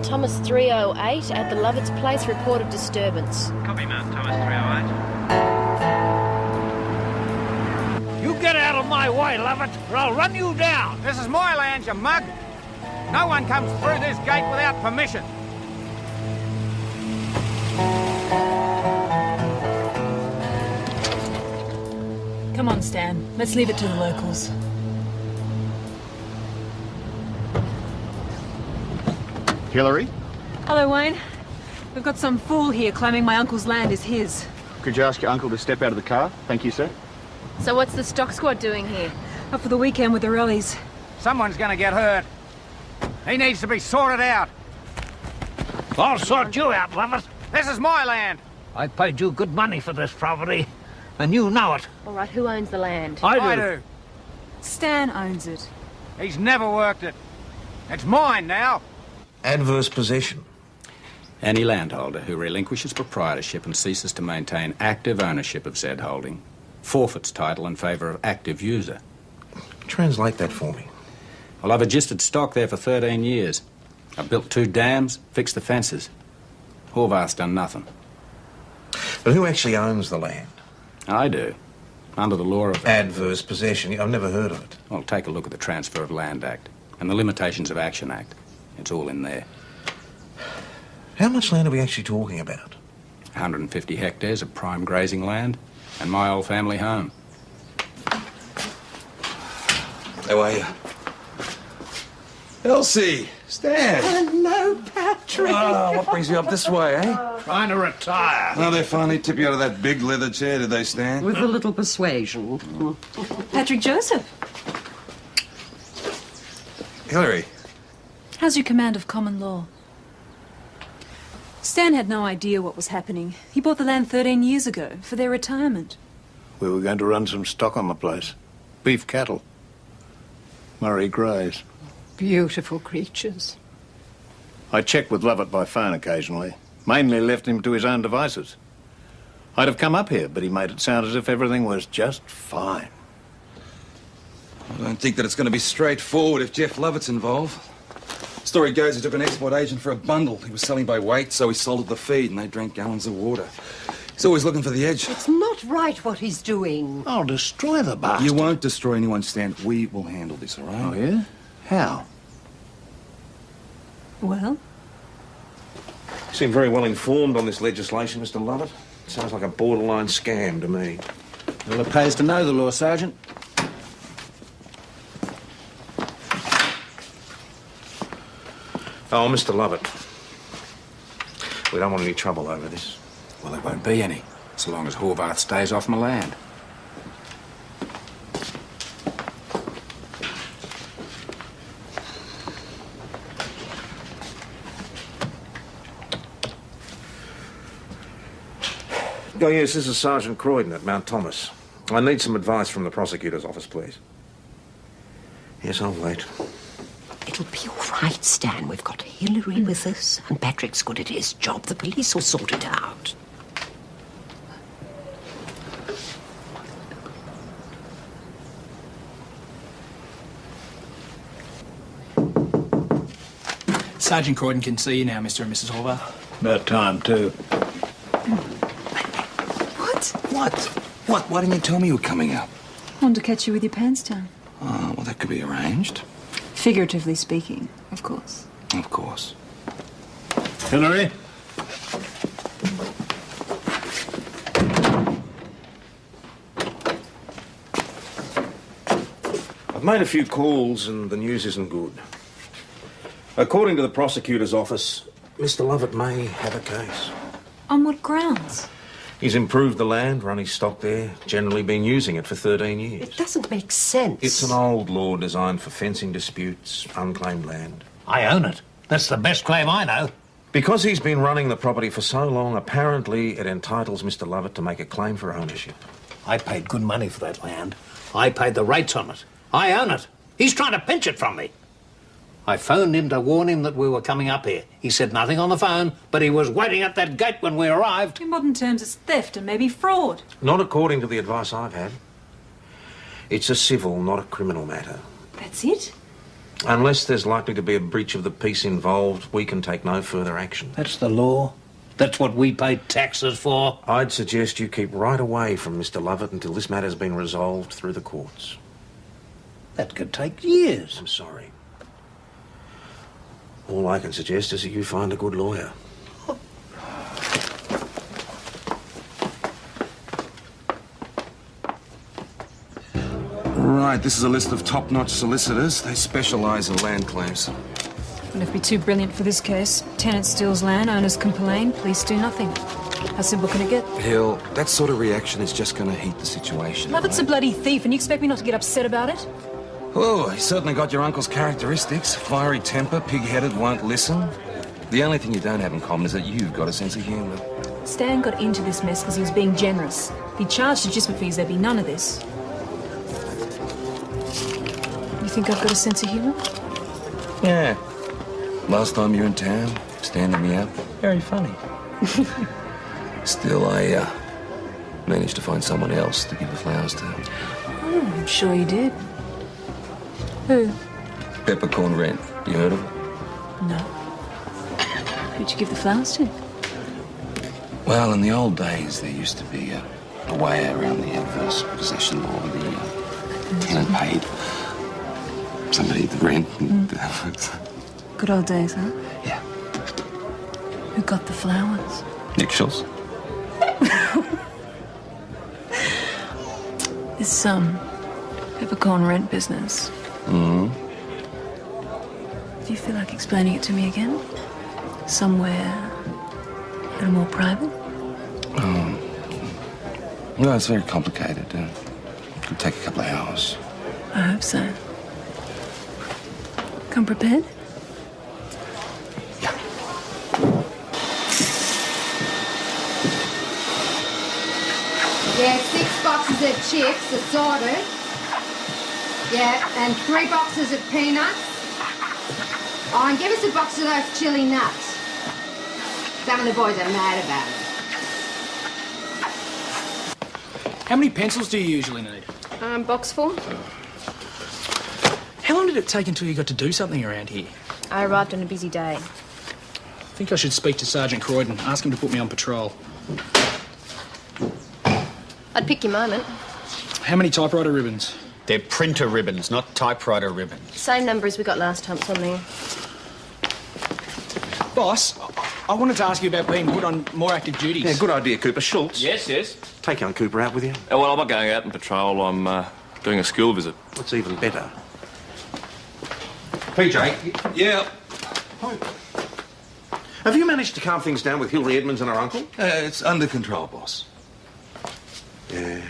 Thomas 308 at the Lovett's Place. Reported disturbance. Copy, Mount Thomas 308. You get out of my way, Lovett, or I'll run you down. This is my land, you mug. No one comes through this gate without permission. Come on, Stan. Let's leave it to the locals. Hillary? Hello, Wayne. We've got some fool here claiming my uncle's land is his. Could you ask your uncle to step out of the car? Thank you, sir. So what's the stock squad doing here? Up for the weekend with the rallies. Someone's gonna get hurt. He needs to be sorted out. I'll sort you out, Lovett. This is my land. I paid you good money for this property, and you know it. All right, who owns the land? I do. Stan owns it. He's never worked it. It's mine now. Adverse possession. Any landholder who relinquishes proprietorship and ceases to maintain active ownership of said holding forfeits title in favour of active user. Translate that for me. Well, I've registered stock there for 13 years. I've built 2 dams, fixed the fences. Horvath's done nothing. But who actually owns the land? I do. Under the law of... Adverse possession. I've never heard of it. Well, take a look at the Transfer of Land Act and the Limitations of Action Act. It's all in there. How much land are we actually talking about? 150 hectares of prime grazing land and my old family home. How are you? Elsie! Stan! Hello, Patrick. Oh, what brings you up this way, eh? Trying to retire. Oh, they finally tip you out of that big leather chair, did they, Stan? With a little persuasion. Patrick Joseph. Hillary. How's your command of common law? Stan had no idea what was happening. He bought the land 13 years ago for their retirement. We were going to run some stock on the place. Beef cattle. Murray Greys. Beautiful creatures. I checked with Lovett by phone occasionally. Mainly left him to his own devices. I'd have come up here, but he made it sound as if everything was just fine. I don't think that it's going to be straightforward if Jeff Lovett's involved. Story goes he took an export agent for a bundle. He was selling by weight, so he salted the feed and they drank gallons of water. He's always looking for the edge. It's not right what he's doing. I'll destroy the bastard. You won't destroy anyone, Stan. We will handle this, all right? Oh, yeah? How? Well? You seem very well informed on this legislation, Mr. Lovett. Sounds like a borderline scam to me. Well, it pays to know the law, Sergeant. Oh, Mr. Lovett. We don't want any trouble over this. Well, there won't be any, so long as Horvath stays off my land. Oh, yes, this is Sergeant Croydon at Mount Thomas. I need some advice from the prosecutor's office, please. Yes, I'll wait. It'll be all right, Stan. We've got Hillary with us, and Patrick's good at his job. The police will sort it out. Sergeant Croydon can see you now, Mr. and Mrs. Horvath. About time, too. What? Why didn't you tell me you were coming up? Wanted to catch you with your pants down. Oh, well, that could be arranged. Figuratively speaking, of course. Of course. Hillary? I've made a few calls and the news isn't good. According to the prosecutor's office, Mr. Lovett may have a case. On what grounds? He's improved the land, run his stock there, generally been using it for 13 years. It doesn't make sense. It's an old law designed for fencing disputes, unclaimed land. I own it. That's the best claim I know. Because he's been running the property for so long, apparently it entitles Mr. Lovett to make a claim for ownership. I paid good money for that land. I paid the rates on it. I own it. He's trying to pinch it from me. I phoned him to warn him that we were coming up here. He said nothing on the phone, but he was waiting at that gate when we arrived. In modern terms, it's theft and maybe fraud. Not according to the advice I've had. It's a civil, not a criminal matter. That's it? Unless there's likely to be a breach of the peace involved, we can take no further action. That's the law. That's what we pay taxes for. I'd suggest you keep right away from Mr. Lovett until this matter's been resolved through the courts. That could take years. I'm sorry. All I can suggest is that you find a good lawyer. Right, this is a list of top-notch solicitors. They specialise in land claims. Wouldn't have to be too brilliant for this case. Tenant steals land, owners complain, police do nothing. How simple can it get? Hill, that sort of reaction is just going to heat the situation. Lovett's a bloody thief, and you expect me not to get upset about it? Oh, he's certainly got your uncle's characteristics. Fiery temper, pig-headed, won't listen. The only thing you don't have in common is that you've got a sense of humour. Stan got into this mess because he was being generous. If he charged adjustment fees, there'd be none of this. You think I've got a sense of humour? Yeah. Last time you were in town, standing me up. Very funny. Still, I managed to find someone else to give the flowers to. Oh, I'm sure you did. Who? Peppercorn Rent. You heard of him? No. Who'd you give the flowers to? Well, in the old days, there used to be a way around the adverse possession law. The tenant paid somebody the rent. Good old days, huh? Yeah. Who got the flowers? Nick Schultz. This, peppercorn rent business. Mm-hmm. Do you feel like explaining it to me again? Somewhere a little more private? Well, it's very complicated. It could take a couple of hours. I hope so. Come prepared? Yeah, 6 boxes of chips assorted. Yeah, and 3 boxes of peanuts. Oh, and give us a box of those chili nuts. Some of the boys are mad about it. How many pencils do you usually need? Box 4. How long did it take until you got to do something around here? I arrived on a busy day. I think I should speak to Sergeant Croydon, ask him to put me on patrol. I'd pick your moment. How many typewriter ribbons? They're printer ribbons, not typewriter ribbons. Same number as we got last time, it's on there. Boss, I wanted to ask you about being put on more active duties. Yeah, good idea, Cooper. Schultz. Yes. Take young Cooper out with you. Oh, well, I'm not going out on patrol. I'm doing a school visit. What's even better? PJ. Yeah. Have you managed to calm things down with Hilary Edmonds and her uncle? It's under control, boss. Yeah.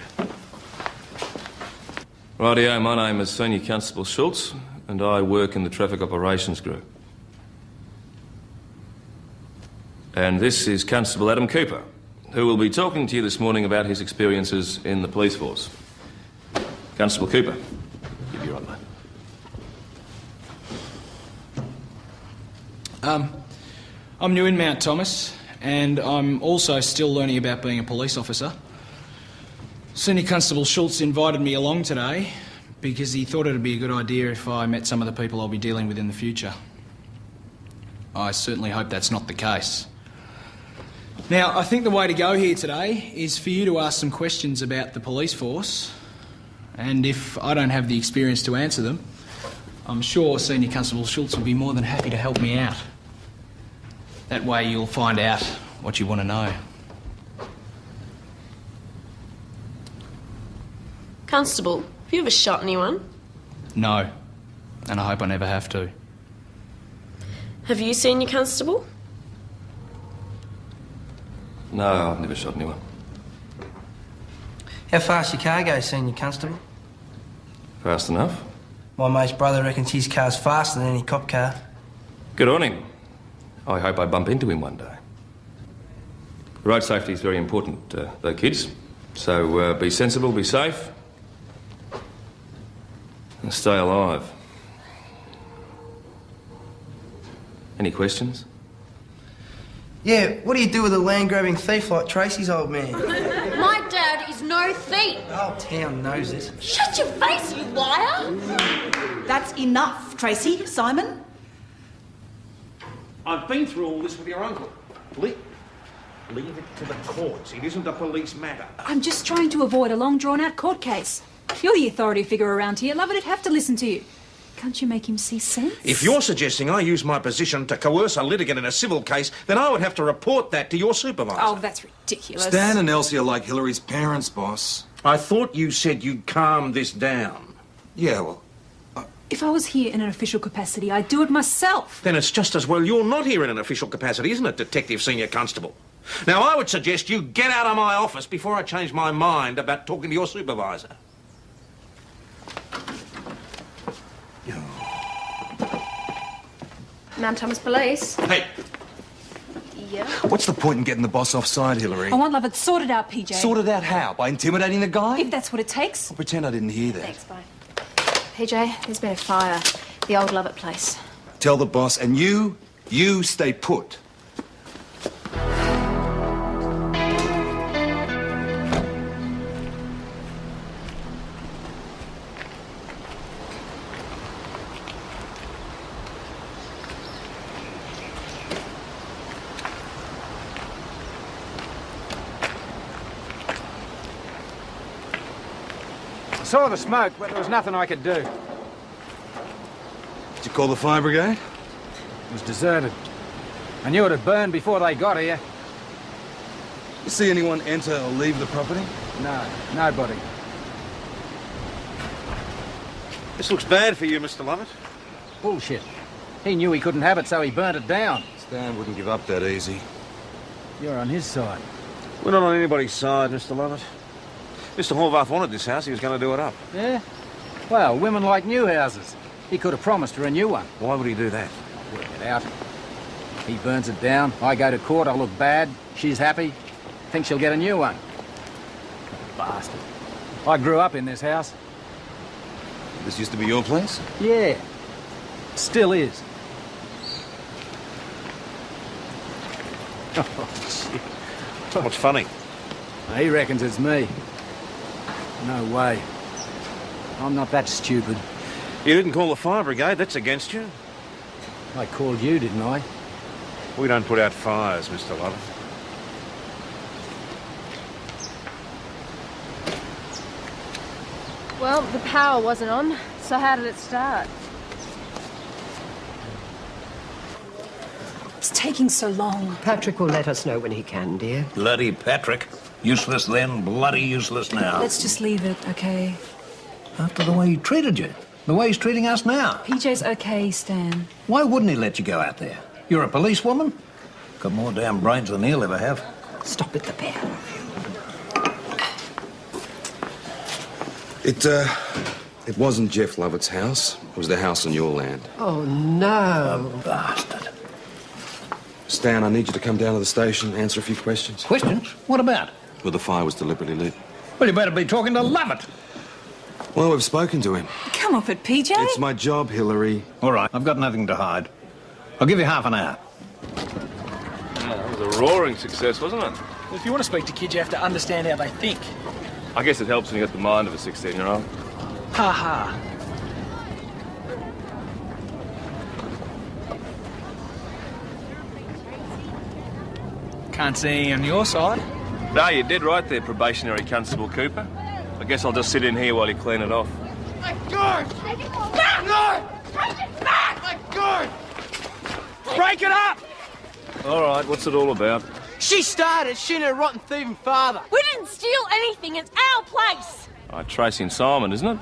Rightio, my name is Senior Constable Schultz, and I work in the Traffic Operations Group. And this is Constable Adam Cooper, who will be talking to you this morning about his experiences in the police force. Constable Cooper, give you right, mate. I'm new in Mount Thomas, and I'm also still learning about being a police officer. Senior Constable Schultz invited me along today because he thought it'd be a good idea if I met some of the people I'll be dealing with in the future. I certainly hope that's not the case. Now, I think the way to go here today is for you to ask some questions about the police force, and if I don't have the experience to answer them, I'm sure Senior Constable Schultz will be more than happy to help me out. That way you'll find out what you want to know. Constable, have you ever shot anyone? No, and I hope I never have to. Have you seen your constable? No, I've never shot anyone. How fast your car go, Senior Constable? Fast enough. My mate's brother reckons his car's faster than any cop car. Good on him. I hope I bump into him one day. Road safety is very important, though, kids. So be sensible, be safe, and stay alive. Any questions? Yeah, what do you do with a land-grabbing thief like Tracy's old man? My dad is no both feet. Oh, town knows it. Shut your face, you liar! That's enough, Tracy. Simon? I've been through all this with your uncle. Leave it to the courts. It isn't a police matter. I'm just trying to avoid a long, drawn-out court case. You're the authority figure around here. Lovett would have to listen to you. Can't you make him see sense? If you're suggesting I use my position to coerce a litigant in a civil case, then I would have to report that to your supervisor. Oh, that's ridiculous. Stan and Elsie are like Hillary's parents, boss. I thought you said you'd calm this down. Yeah, well... If I was here in an official capacity, I'd do it myself. Then it's just as well you're not here in an official capacity, isn't it, Detective Senior Constable? Now, I would suggest you get out of my office before I change my mind about talking to your supervisor. Mount Thomas Police. Hey! Yeah? What's the point in getting the boss offside, Hillary? I want Lovett sorted out, PJ. Sorted out how? By intimidating the guy? If that's what it takes. I'll pretend I didn't hear that. Thanks, bye. PJ, there's been a fire. The old Lovett place. Tell the boss, and you stay put. I saw the smoke, but there was nothing I could do. Did you call the fire brigade? It was deserted. I knew it had burned before they got here. You see anyone enter or leave the property? No, nobody. This looks bad for you, Mr. Lovett. Bullshit. He knew he couldn't have it, so he burnt it down. Stan wouldn't give up that easy. You're on his side. We're not on anybody's side, Mr. Lovett. Mr. Horvath wanted this house. He was going to do it up. Yeah? Well, women like new houses. He could have promised her a new one. Why would he do that? Work it out. He burns it down. I go to court. I look bad. She's happy. Thinks she'll get a new one. Bastard. I grew up in this house. This used to be your place? Yeah. Still is. Oh, shit. What's funny? He reckons it's me. No way. I'm not that stupid. You didn't call the fire brigade. That's against you. I called you, didn't I? We don't put out fires, Mr. Lovett. Well, the power wasn't on, so how did it start? It's taking so long. Patrick will let us know when he can, dear. Bloody Patrick. Useless then, bloody useless now. Let's just leave it, okay? After the way he treated you. The way he's treating us now. PJ's okay, Stan. Why wouldn't he let you go out there? You're a policewoman. Got more damn brains than he'll ever have. Stop it, the pair of you. It wasn't Jeff Lovett's house. It was the house on your land. Oh, no. The bastard. Stan, I need you to come down to the station and answer a few questions. Questions? What about? Well, the fire was deliberately lit. Well, you better be talking to Lovett. Well, we've spoken to him. Come off it, PJ. It's my job, Hillary. All right, I've got nothing to hide. I'll give you half an hour. That was a roaring success, wasn't it? If you want to speak to kids, you have to understand how they think. I guess it helps when you got the mind of a 16-year-old. Ha ha. Can't see any on your side. No, you did right there, probationary Constable Cooper. I guess I'll just sit in here while you clean it off. Let go! Take it back! No! Take it back! Let go! Break it up! All right, what's it all about? She started. She and her rotten thieving father. We didn't steal anything. It's our place. Tracy and Simon, isn't it?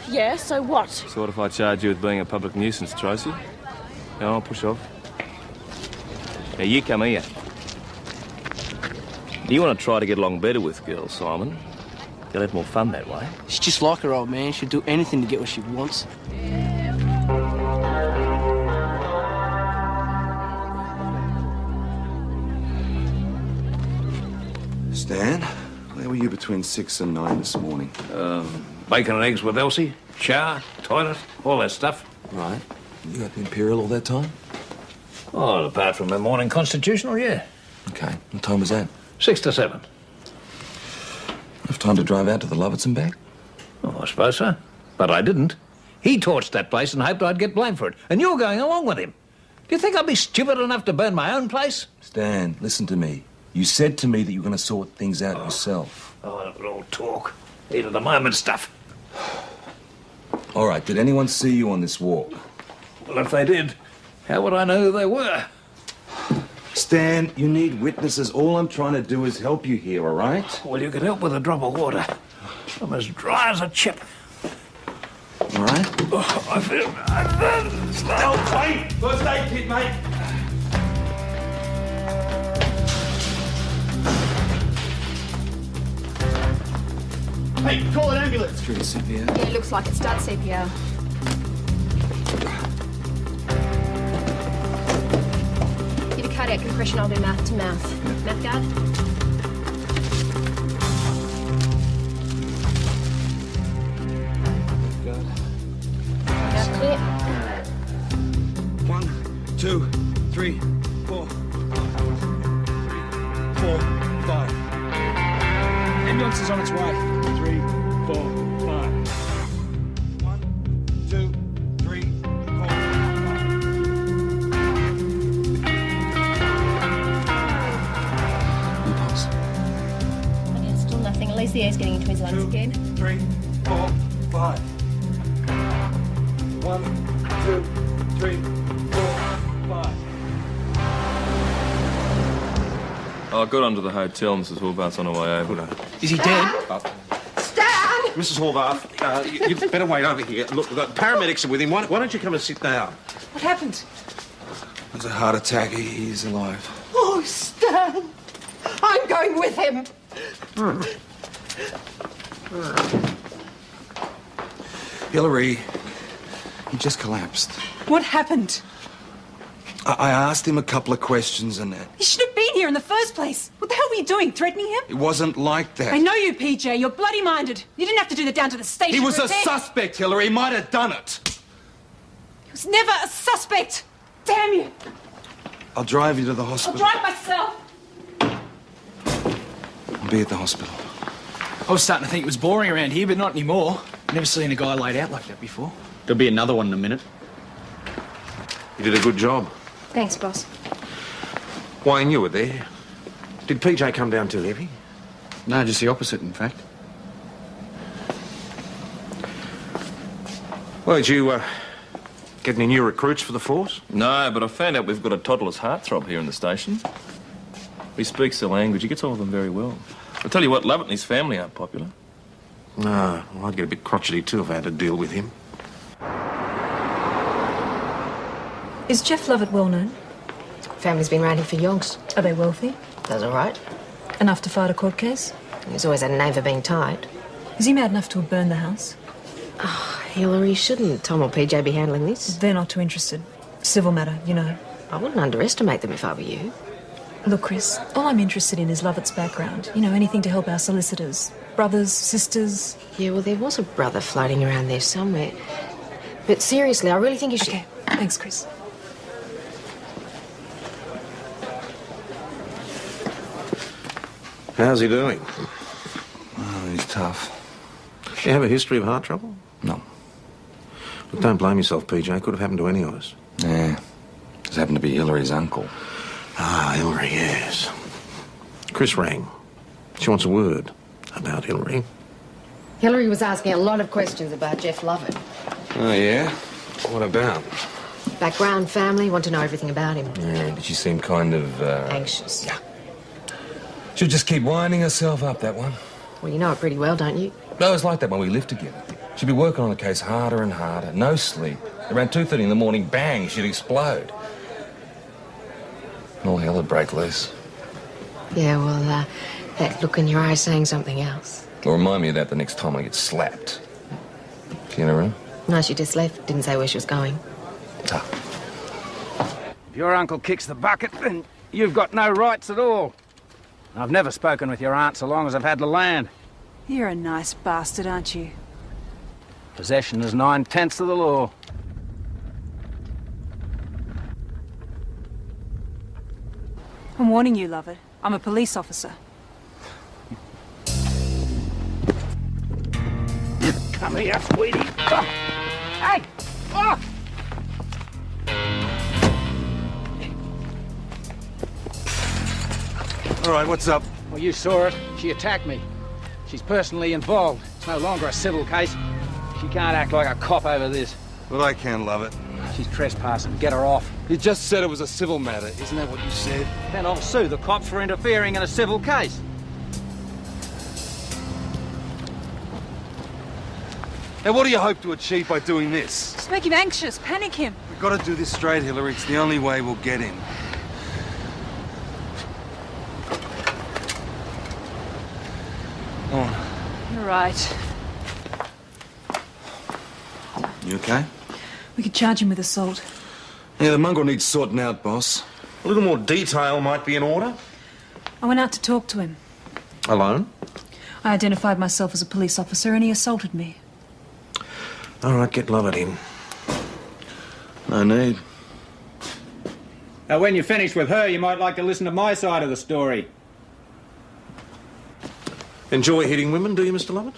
Yeah, so what? So what if I charge you with being a public nuisance, Tracy? No, I'll push off. Now, you come here. You want to try to get along better with girls, Simon. They'll have more fun that way. She's just like her old man. She'll do anything to get what she wants. Stan, where were you between 6 and 9 this morning? Bacon and eggs with Elsie, shower, toilet, all that stuff. Right. You at the Imperial all that time? Oh, apart from the morning constitutional, yeah. Okay. What time was that? 6 to 7. Have time to drive out to the Lovetts and back? Oh, I suppose so. But I didn't. He torched that place and hoped I'd get blamed for it. And you're going along with him. Do you think I'd be stupid enough to burn my own place? Stan, listen to me. You said to me that you were going to sort things out yourself. Oh, that was all talk. Heat of the moment stuff. All right, did anyone see you on this walk? Well, if they did, how would I know who they were? Stan, you need witnesses. All I'm trying to do is help you here, all right? Well, you could help with a drop of water. I'm as dry as a chip. All right? Oh, I feel... Wait! First aid kit, mate. Hey, call an ambulance. Through the CPR. Yeah, it looks like it's done CPR. Give a cardiac compression, I'll do mouth to mouth. Mouth guard. Mouth clear. 1, 2, 3, 4. 3, 4, 5. Ambulance is on its way. 3, 4, 5. 1, 2, 3, 4, 5. Pulse. Yeah, still nothing. At least the air's getting into his lungs again. 3, 4, 5. 1, 2, 3, 4, 5. I got onto the hotel, Mrs. Horvath's on her way over. Is he dead? Stan! Mrs. Horvath, you'd better wait over here. Look, the paramedics are with him. Why don't you come and sit down? What happened? It was a heart attack. He's alive. Oh, Stan! I'm going with him. Hillary, he just collapsed. What happened? I asked him a couple of questions and He should have been here in the first place. What the hell were you doing? Threatening him? it wasn't like that. I know you, PJ. You're bloody minded. You didn't have to do that down to the station. He was for a test. suspect, Hillary. He might have done it. He was never a suspect. Damn you. I'll drive you to the I'll hospital. drive myself. I'll be at the hospital. I was starting to think it was boring around here, but not anymore. Never seen a guy laid out like that before. There'll be another one in a minute. You did a good job. Thanks, boss. Wayne, you were there. Did PJ come down too heavy? No, just the opposite, in fact. Well, did you get any new recruits for the force? No, but I found out we've got a toddler's heartthrob here in the station. He speaks the language. He gets on with them very well. I tell you what, Lovett and his family aren't popular. No, well, I'd get a bit crotchety too if I had to deal with him. Is Jeff Lovett well known? Family's been around here for yonks. Are they wealthy? That's all right. Enough to fight a court case? He's always had a name for being tight. Is he mad enough to have burned the house? Oh, Hillary, shouldn't Tom or PJ be handling this? They're not too interested. Civil matter, you know. I wouldn't underestimate them if I were you. Look, Chris, all I'm interested in is Lovett's background. You know, anything to help our solicitors. Brothers, sisters. Yeah, well, there was a brother floating around there somewhere. But seriously, I really think you should... Okay, thanks, Chris. How's he doing? Oh, he's tough. You have a history of heart trouble? No. Look, don't blame yourself, PJ. Could have happened to any of us. Yeah. This happened to be Hillary's uncle. Ah, Hillary, yes. Chris rang. She wants a word about Hillary. Hillary was asking a lot of questions about Jeff Lovett. Oh, yeah? What about? Background, family, want to know everything about him. Yeah, did she seem kind of, Anxious. Yeah. She'll just keep winding herself up, that one. Well, you know it pretty well, don't you? No, it's like that when we lived together. She'd be working on the case harder and harder, no sleep. Around 2:30 in the morning, bang, she'd explode. And all hell would break loose. Yeah, well, that look in your eye saying something else. It'll remind me of that the next time I get slapped. She in her room? No, she just left. Didn't say where she was going. If your uncle kicks the bucket, then you've got no rights at all. I've never spoken with your aunt so long as I've had the land. You're a nice bastard, aren't you? Possession is 9/10 of the law. I'm warning you, Lovett. I'm a police officer. Come here, sweetie. Oh. Hey! Oh! All right, what's up? Well, you saw it. She attacked me. She's personally involved. It's no longer a civil case. She can't act like a cop over this. But I can love it. She's trespassing. Get her off. You just said it was a civil matter. Isn't that what you said? Then I'll sue the cops for interfering in a civil case. Now, what do you hope to achieve by doing this? Just make him anxious, panic him. We've got to do this straight, Hillary. It's the only way we'll get him. Come on. You're right. You okay? We could charge him with assault. Yeah, the mongrel needs sorting out, boss. A little more detail might be in order. I went out to talk to him. Alone? I identified myself as a police officer and he assaulted me. All right, get Lovett in. No need. Now, when you're finished with her, you might like to listen to my side of the story. Enjoy hitting women, do you, Mr. Lovett?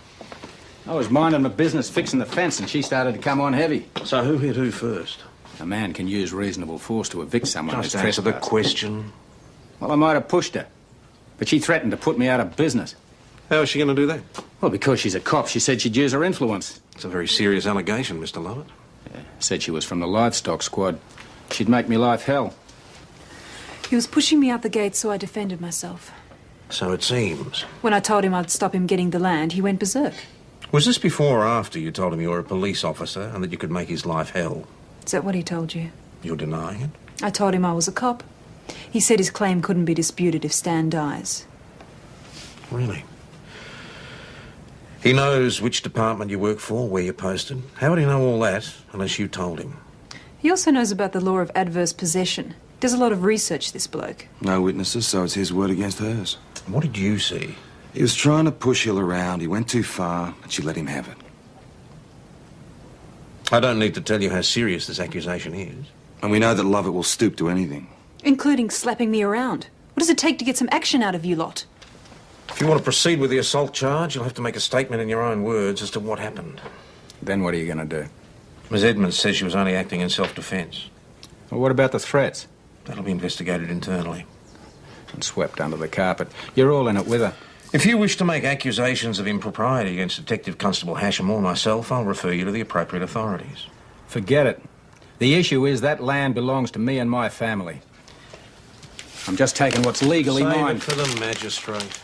I was minding my business fixing the fence and she started to come on heavy. So who hit who first? A man can use reasonable force to evict someone who's Just answer the trespassed. question. Well, I might have pushed her, but she threatened to put me out of business. How is she going to do that? Well, because she's a cop, she said she'd use her influence. It's a very serious allegation, Mr. Lovett. Yeah, said she was from the livestock squad. She'd make me life hell. He was pushing me out the gate, so I defended myself. So it seems. When I told him I'd stop him getting the land, he went berserk. Was this before or after you told him you were a police officer and that you could make his life hell? Is that what he told you? You're denying it? I told him I was a cop. He said his claim couldn't be disputed if Stan dies. Really? He knows which department you work for, where you're posted. How would he know all that unless you told him? He also knows about the law of adverse possession. Does a lot of research, this bloke. No witnesses, so it's his word against hers. What did you see? He was trying to push Hill around. He went too far, and she let him have it. I don't need to tell you how serious this accusation is. And we know that Lovett will stoop to anything. Including slapping me around. What does it take to get some action out of you lot? If you want to proceed with the assault charge, you'll have to make a statement in your own words as to what happened. Then what are you going to do? Ms. Edmonds says she was only acting in self-defence. Well, what about the threats? That'll be investigated internally. And swept under the carpet. You're all in it with her. If you wish to make accusations of impropriety against Detective Constable Hasham or myself, I'll refer you to the appropriate authorities. Forget it. The issue is that land belongs to me and my family. I'm just taking what's legally Save mine. it for the magistrate.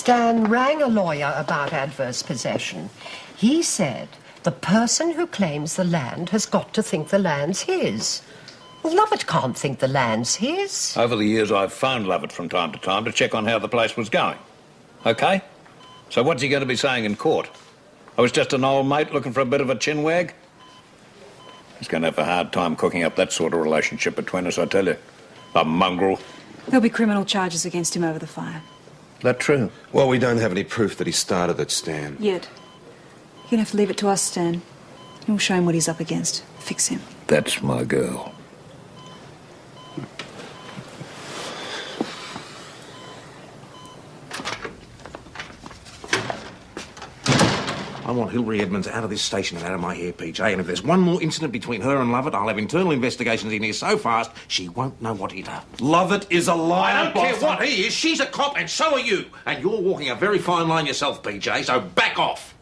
Stan rang a lawyer about adverse possession. He said the person who claims the land has got to think the land's his. Well, Lovett can't think the land's his. Over the years, I've phoned Lovett from time to time to check on how the place was going. OK? So what's he going to be saying in court? I was just an old mate looking for a bit of a chinwag? He's going to have a hard time cooking up that sort of relationship between us, I tell you. A mongrel. There'll be criminal charges against him over the fire. That true? Well, we don't have any proof that he started it, Stan. Yet. You're gonna have to leave it to us, Stan. We'll show him what he's up against. Fix him. That's my girl. I want Hillary Edmonds out of this station and out of my hair, PJ. And if there's one more incident between her and Lovett, I'll have internal investigations in here so fast she won't know what hit her. Lovett is a liar, I don't care what he is. She's a cop and so are you. And you're walking a very fine line yourself, PJ, so back off.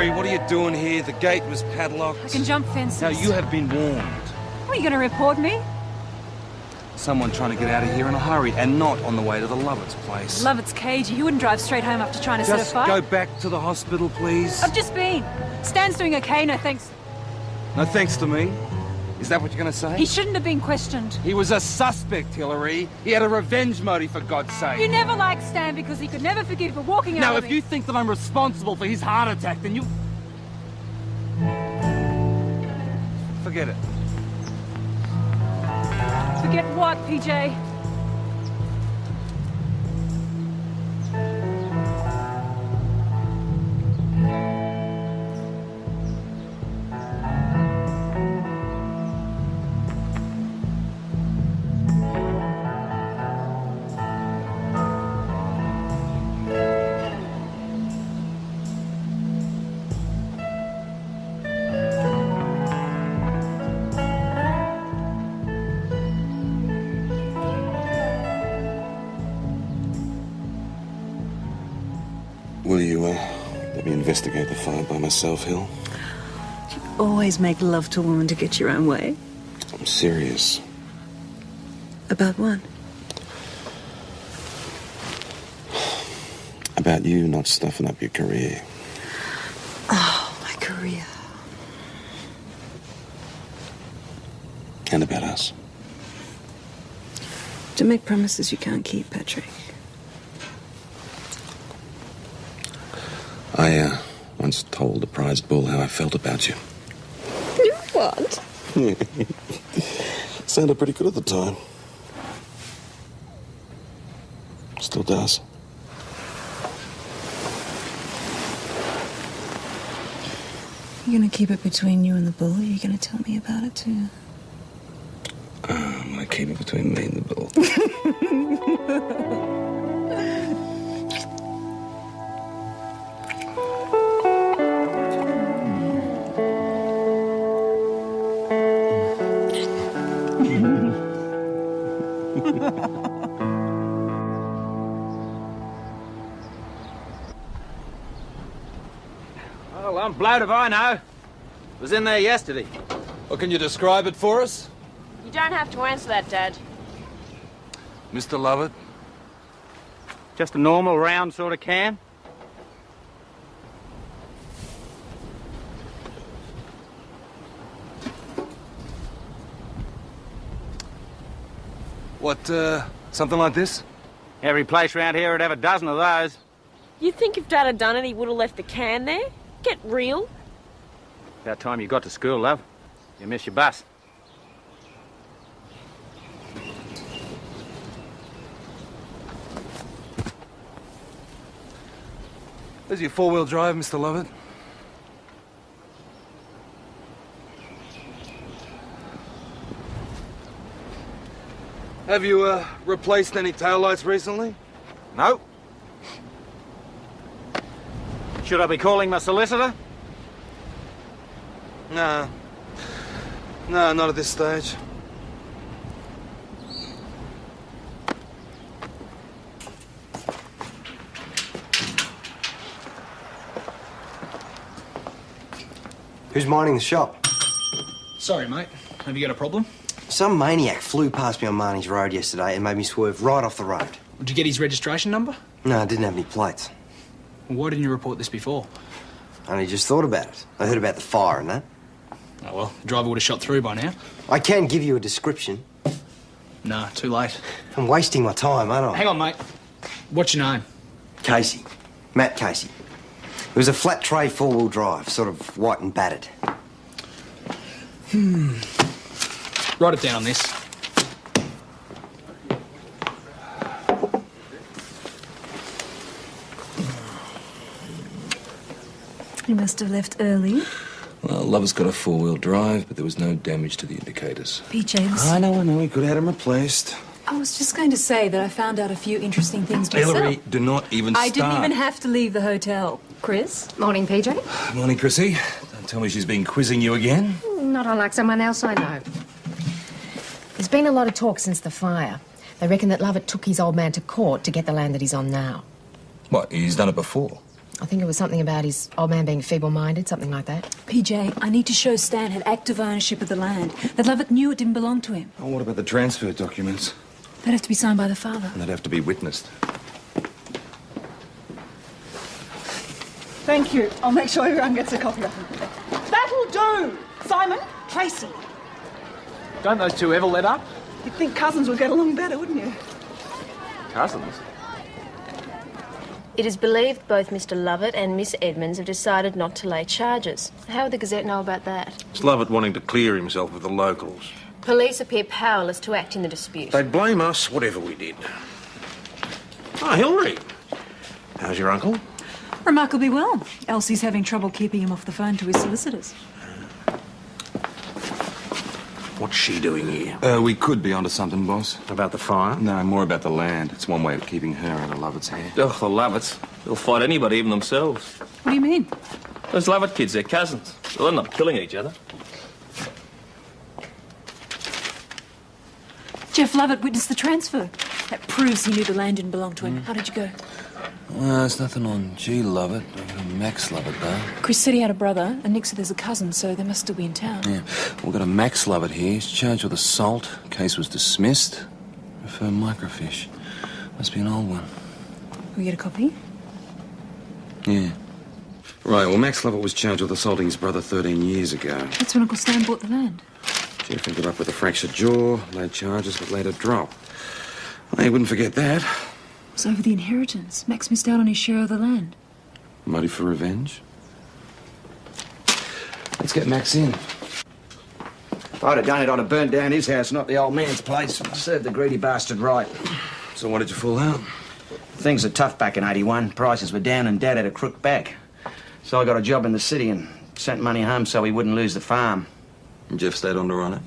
Hillary, what are you doing here? The gate was padlocked. I can jump fences. Now, you have been warned. What, are you going to report me? Someone trying to get out of here in a hurry and not on the way to the Lovett's place. Lovett's cagey. He wouldn't drive straight home after trying to set a Just fire. go back to the hospital, please. I've just been. Stan's doing okay, no thanks. No thanks to me. Is that what you're going to say? He shouldn't have been questioned. He was a suspect, Hillary. He had a revenge motive, for God's sake. You never liked Stan because he could never forgive for walking out Now, of if me. you think that I'm responsible for his heart attack, then you... Forget it. Forget what, PJ? Will you, let me investigate the fire by myself, Hill? Always make love to a woman to get your own way. I'm serious. About what? About you not stuffing up your career. Oh, my career. And about us. To make promises you can't keep, Patrick. I, once told the prized bull how I felt about you. You what? Sounded pretty good at the time. Still does. You're gonna keep it between you and the bull, or you're gonna tell me about it too? I'm gonna keep it between me and the bull. Well, I'm blowed if I know. Was in there yesterday. Well, can you describe it for us? You don't have to answer that, Dad. Mr. Lovett? Just a normal round sort of can. What, something like this? Every place round here would have a dozen of those. You think if Dad had done it, he would have left the can there? Get real. About time you got to school, love. You miss your bus. There's your four-wheel drive, Mr. Lovett. Have you, replaced any taillights recently? No. Should I be calling my solicitor? No. No, not at this stage. Who's minding the shop? Sorry, mate. Have you got a problem? Some maniac flew past me on Marnie's Road yesterday and made me swerve right off the road. Did you get his registration number? No, I didn't have any plates. Well, why didn't you report this before? I only just thought about it. I heard about the fire and that. Oh, well, the driver would have shot through by now. I can give you a description. No, too late. I'm wasting my time, aren't I? Hang on, mate. What's your name? Casey. Matt Casey. It was a flat tray four-wheel drive, sort of white and battered. Write it down on this. You must have left early. Well, Lover's got a four-wheel drive, but there was no damage to the indicators. PJ, listen. I know. We could have had him replaced. I was just going to say that I found out a few interesting things myself. Hillary, do not even I start. didn't even have to leave the hotel. Chris? Morning, PJ. Morning, Chrissy. Don't tell me she's been quizzing you again. Not unlike someone else I know. There's been a lot of talk since the fire. They reckon that Lovett took his old man to court to get the land that he's on now. What, he's done it before? I think it was something about his old man being feeble-minded, something like that. PJ, I need to show Stan had active ownership of the land. That Lovett knew it didn't belong to him. Oh, what about the transfer documents? They'd have to be signed by the father. They'd have to be witnessed. Thank you. I'll make sure everyone gets a copy of them. That'll do! Simon, Tracy. Don't those two ever let up? You'd think cousins would get along better, wouldn't you? Cousins? It is believed both Mr. Lovett and Miss Edmonds have decided not to lay charges. How would the Gazette know about that? It's Lovett wanting to clear himself with the locals. Police appear powerless to act in the dispute. They'd blame us, whatever we did. Ah, Hilary. How's your uncle? Remarkably well. Elsie's having trouble keeping him off the phone to his solicitors. What's she doing here? We could be onto something, boss. About the fire? No, more about the land. It's one way of keeping her out of Lovett's hair. Oh, the Lovets. They'll fight anybody, even themselves. What do you mean? Those Lovett kids, they're cousins. They'll end up killing each other. Jeff Lovett witnessed the transfer. That proves he knew the land didn't belong to him. How did you go? Well, there's nothing on G. Lovett. I got a Max Lovett, though. Chris said he had a brother, and Nick said there's a cousin, so they must still be in town. Yeah. We've got a Max Lovett here. He's charged with assault. Case was dismissed. For microfiche. Must be an old one. We get a copy? Yeah. Right, well, Max Lovett was charged with assaulting his brother 13 years ago. That's when Uncle Stan bought the land. Jeff ended up with a fractured jaw, laid charges, but later dropped. Well, he wouldn't forget that. It was over the inheritance. Max missed out on his share of the land. Motive for revenge? Let's get Max in. If I'd have done it, I'd have burned down his house, not the old man's place. Served the greedy bastard right. So why did you fall out? Things were tough back in 81. Prices were down and Dad had a crook back. So I got a job in the city and sent money home so he wouldn't lose the farm. And Jeff stayed on to run it?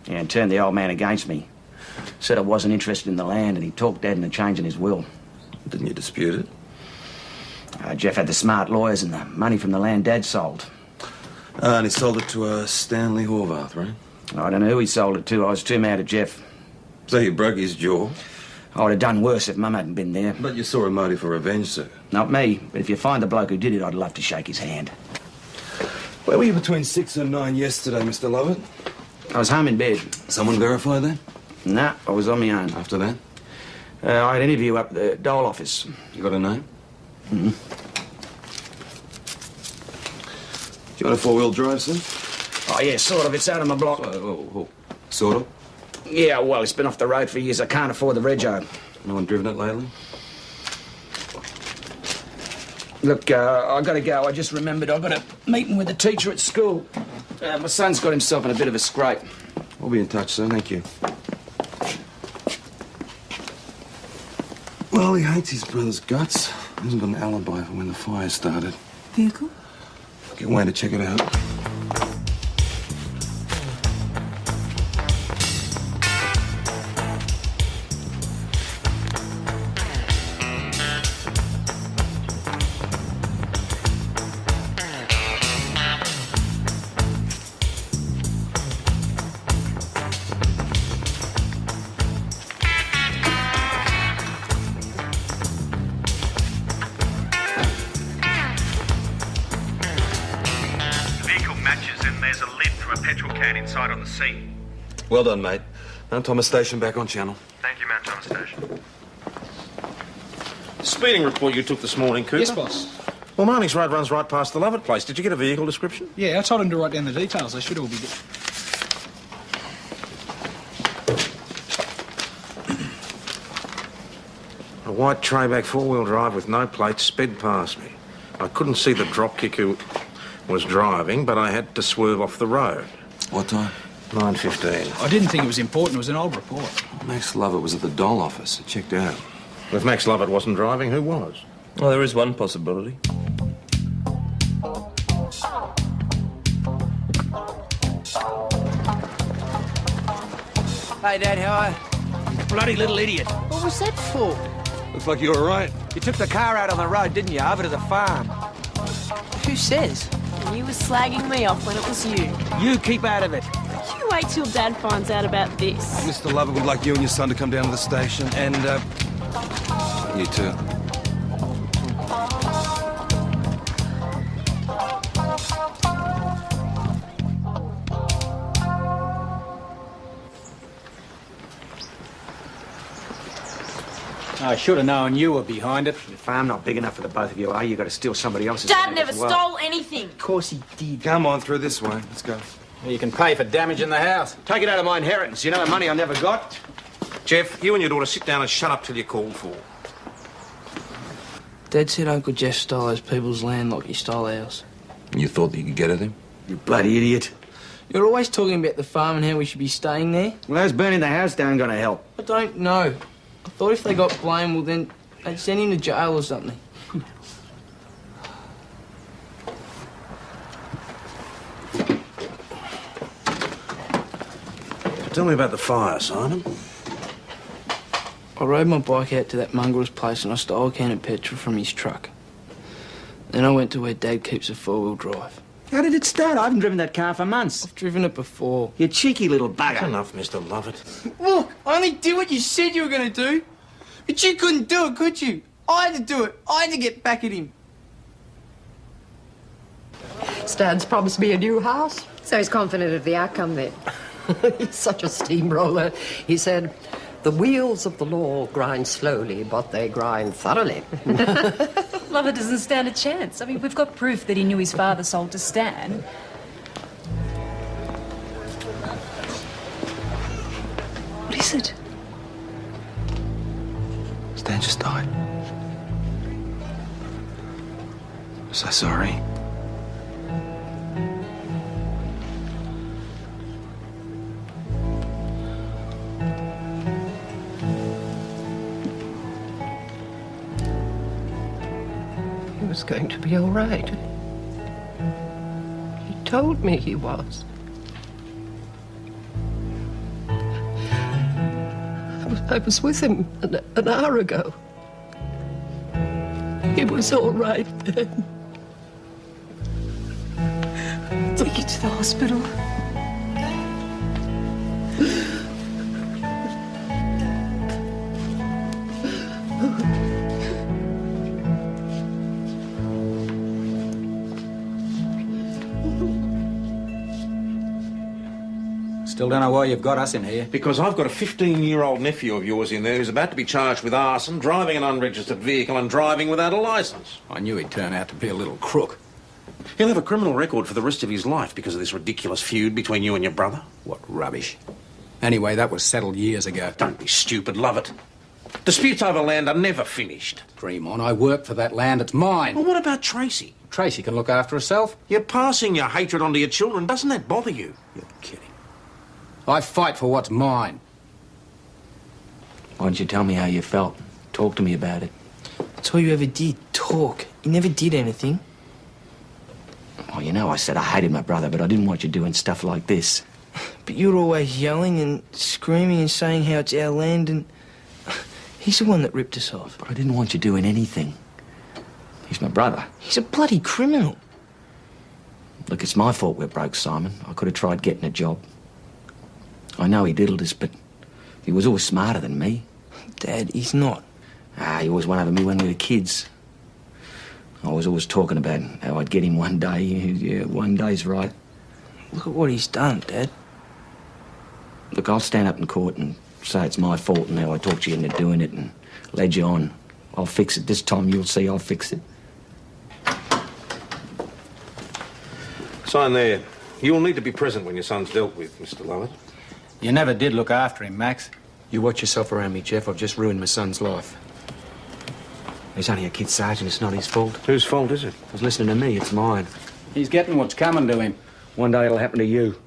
Yeah, and turned the old man against me. Said I wasn't interested in the land and he talked Dad into changing his will. Didn't you dispute it? Jeff had the smart lawyers and the money from the land Dad sold. And he sold it to Stanley Horvath, right? I don't know who he sold it to. I was too mad at Jeff. So you broke his jaw? I would have done worse if Mum hadn't been there. But you saw a motive for revenge, sir. Not me, but if you find the bloke who did it, I'd love to shake his hand. Where were you between 6 and 9 yesterday, Mr. Lovett? I was home in bed. Someone verify that? Nah, I was on my own. After that? I had an interview up at the Dole office. You got a name? Mm-hmm. Do you want a four-wheel drive, sir? Oh, yeah, sort of. It's out of my block. Sort of? Yeah, well, it's been off the road for years. I can't afford the rego. No one driven it lately? Look, I gotta go. I just remembered I've got a meeting with the teacher at school. My son's got himself in a bit of a scrape. We'll be in touch, sir. Thank you. Well, he hates his brother's guts. He hasn't got an alibi for when the fire started. Vehicle? Get Wayne to check it out. Inside on the seat. Well done, mate. Mount Thomas Station back on channel. Thank you, Mount Thomas Station. Speeding report you took this morning, Cooper? Yes, boss. Well, Marnie's road runs right past the Lovett place. Did you get a vehicle description? Yeah, I told him to write down the details. They should all be good. A white Trayback four-wheel drive with no plates sped past me. I couldn't see the dropkick who was driving, but I had to swerve off the road. What time? 9:15. I didn't think it was important. It was an old report. Max Lovett was at the Dole office. It checked out. If Max Lovett wasn't driving, who was? Well, there is one possibility. Hey, Dad, how are you? Bloody little idiot. What was that for? Looks like you were right. You took the car out on the road, didn't you? Over to the farm. Who says? You were slagging me off when it was you. You keep out of it. You wait till Dad finds out about this. Mr. Lovett would like you and your son to come down to the station and, you too. I should have known you were behind it. The farm not big enough for the both of you, are you? Got to steal somebody else's Dad land never as well. stole anything. Of course he did. Come on, through this way. Let's go. You can pay for damage in the house. Take it out of my inheritance. You know the money I never got? Jeff, you and your daughter sit down and shut up till you're called for. Dad said Uncle Jeff stole those people's land like he stole ours. You thought that you could get at him? You bloody idiot. You're always talking about the farm and how we should be staying there. Well, how's burning the house down going to help? I don't know. I thought if they got blamed, well, then they'd send him to jail or something. Tell me about the fire, Simon. I rode my bike out to that mongrel's place and I stole a can of petrol from his truck. Then I went to where Dad keeps a four-wheel drive. How did it start? I haven't driven that car for months. I've driven it before. You cheeky little bugger. That's enough, Mr. Lovett. Look, I only did what you said you were going to do. But you couldn't do it, could you? I had to do it. I had to get back at him. Stan's promised me a new house. So he's confident of the outcome then? He's such a steamroller. He said, the wheels of the law grind slowly, but they grind thoroughly. Lovett doesn't stand a chance. I mean, we've got proof that he knew his father sold to Stan. What is it? Stan just died. I'm so sorry. He was going to be all right. He told me he was. I was with him an hour ago. He was all right then. Take you to the hospital. Still don't know why you've got us in here. Because I've got a 15-year-old nephew of yours in there who's about to be charged with arson, driving an unregistered vehicle and driving without a licence. I knew he'd turn out to be a little crook. He'll have a criminal record for the rest of his life because of this ridiculous feud between you and your brother. What rubbish. Anyway, that was settled years ago. Don't be stupid, Lovett. Disputes over land are never finished. Dream on. I work for that land. It's mine. Well, what about Tracy? Tracy can look after herself. You're passing your hatred onto your children. Doesn't that bother you? You're kidding. I fight for what's mine. Why didn't you tell me how you felt? Talk to me about it. That's all you ever did, talk. You never did anything. Oh, you know, I said I hated my brother, but I didn't want you doing stuff like this. But you were always yelling and screaming and saying how it's our land and... He's the one that ripped us off. But I didn't want you doing anything. He's my brother. He's a bloody criminal. Look, it's my fault we're broke, Simon. I could have tried getting a job. I know he diddled us, but he was always smarter than me. Dad, he's not. He always won over me when we were kids. I was always talking about how I'd get him one day. Yeah, one day's right. Look at what he's done, Dad. Look, I'll stand up in court and say it's my fault and how I talked you into doing it and led you on. I'll fix it. This time you'll see I'll fix it. Sign there. You will need to be present when your son's dealt with, Mr. Lovett. You never did look after him, Max. You watch yourself around me, Jeff. I've just ruined my son's life. He's only a kid, Sergeant. It's not his fault. Whose fault is it? He was listening to me. It's mine. He's getting what's coming to him. One day it'll happen to you.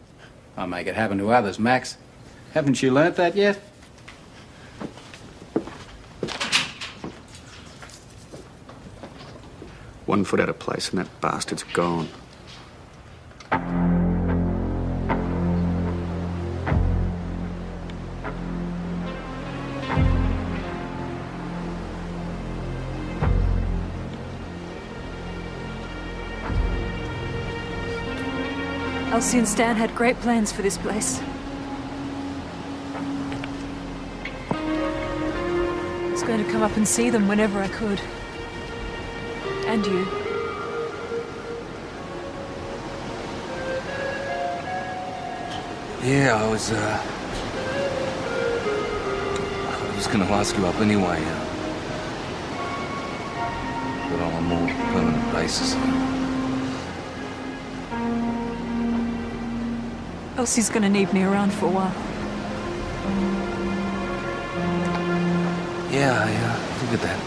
I'll make it happen to others, Max. Haven't you learnt that yet? One foot out of place and that bastard's gone. Elsie and Stan had great plans for this place. I was going to come up and see them whenever I could. And you. Yeah, I was gonna ask you up anyway. more permanent basis. Elsie's gonna need me around for a while. Yeah, I figured that.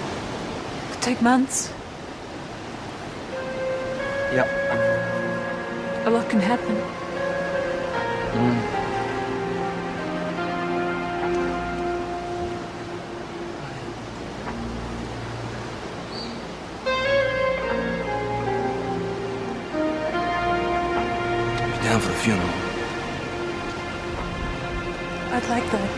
Could take months. Yep. A lot can happen. Down for the funeral. I'd like that.